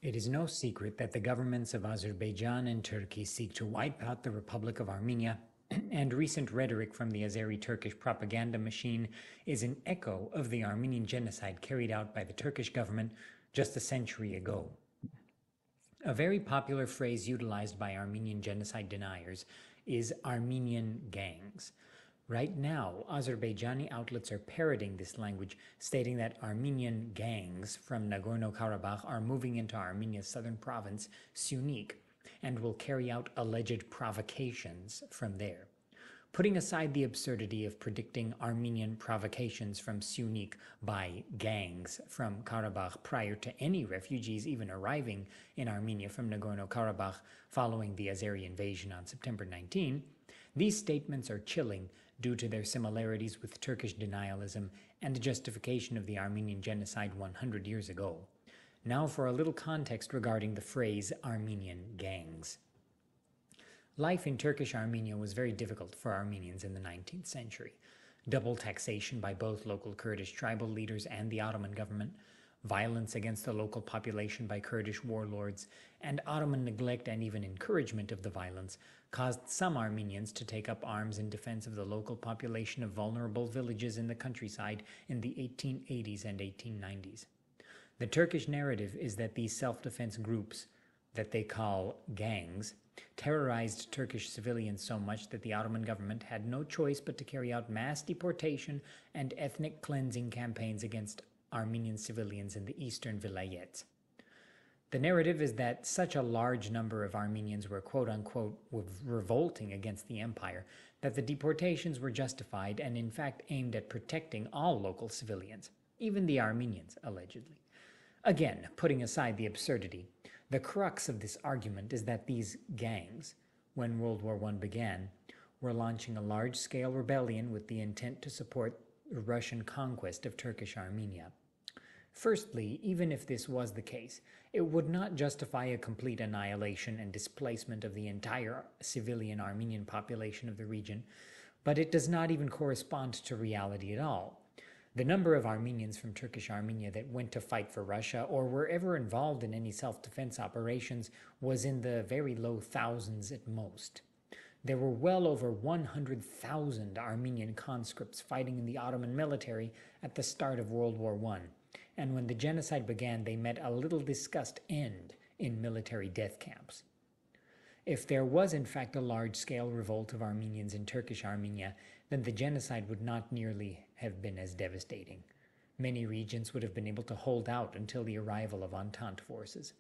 It is no secret that the governments of Azerbaijan and Turkey seek to wipe out the Republic of Armenia, and recent rhetoric from the Azeri-Turkish propaganda machine is an echo of the Armenian genocide carried out by the Turkish government just a century ago. A very popular phrase utilized by Armenian genocide deniers is Armenian gangs. Right now, Azerbaijani outlets are parroting this language, stating that Armenian gangs from Nagorno-Karabakh are moving into Armenia's southern province, Syunik, and will carry out alleged provocations from there. Putting aside the absurdity of predicting Armenian provocations from Syunik by gangs from Karabakh prior to any refugees even arriving in Armenia from Nagorno-Karabakh following the Azeri invasion on September 19, these statements are chilling due to their similarities with Turkish denialism and justification of the Armenian genocide 100 years ago. Now for a little context regarding the phrase Armenian gangs. Life in Turkish Armenia was very difficult for Armenians in the 19th century. Double taxation by both local Kurdish tribal leaders and the Ottoman government, violence against the local population by Kurdish warlords, and Ottoman neglect and even encouragement of the violence caused some Armenians to take up arms in defense of the local population of vulnerable villages in the countryside in the 1880s and 1890s. The Turkish narrative is that these self-defense groups, that they call gangs, terrorized Turkish civilians so much that the Ottoman government had no choice but to carry out mass deportation and ethnic cleansing campaigns against Armenian civilians in the eastern vilayets. The narrative is that such a large number of Armenians were quote-unquote revolting against the empire that the deportations were justified and in fact aimed at protecting all local civilians, even the Armenians, allegedly. Again, putting aside the absurdity, the crux of this argument is that these gangs, when World War I began, were launching a large-scale rebellion with the intent to support the Russian conquest of Turkish Armenia. Firstly, even if this was the case, it would not justify a complete annihilation and displacement of the entire civilian Armenian population of the region, but it does not even correspond to reality at all. The number of Armenians from Turkish Armenia that went to fight for Russia or were ever involved in any self-defense operations was in the very low thousands at most. There were well over 100,000 Armenian conscripts fighting in the Ottoman military at the start of World War I, and when the genocide began, they met a little discussed end in military death camps. If there was in fact a large-scale revolt of Armenians in Turkish Armenia, then the genocide would not nearly have been as devastating. Many regions would have been able to hold out until the arrival of Entente forces.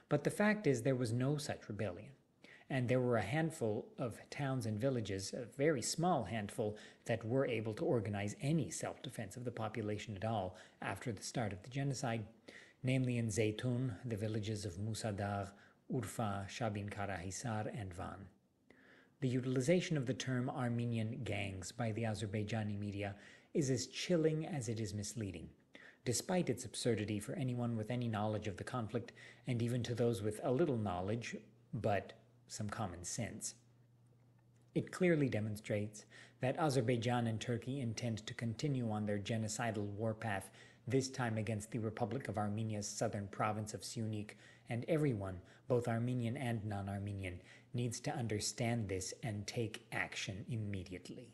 But the fact is there was no such rebellion, and there were a handful of towns and villages, a very small handful, that were able to organize any self-defense of the population at all after the start of the genocide, namely in Zeytun, the villages of Musadagh, Urfa, Shabin Karahisar, and Van. The utilization of the term Armenian gangs by the Azerbaijani media is as chilling as it is misleading, despite its absurdity for anyone with any knowledge of the conflict, and even to those with a little knowledge, but some common sense. It clearly demonstrates that Azerbaijan and Turkey intend to continue on their genocidal warpath, this time against the Republic of Armenia's southern province of Syunik, and everyone, both Armenian and non-Armenian, needs to understand this and take action immediately.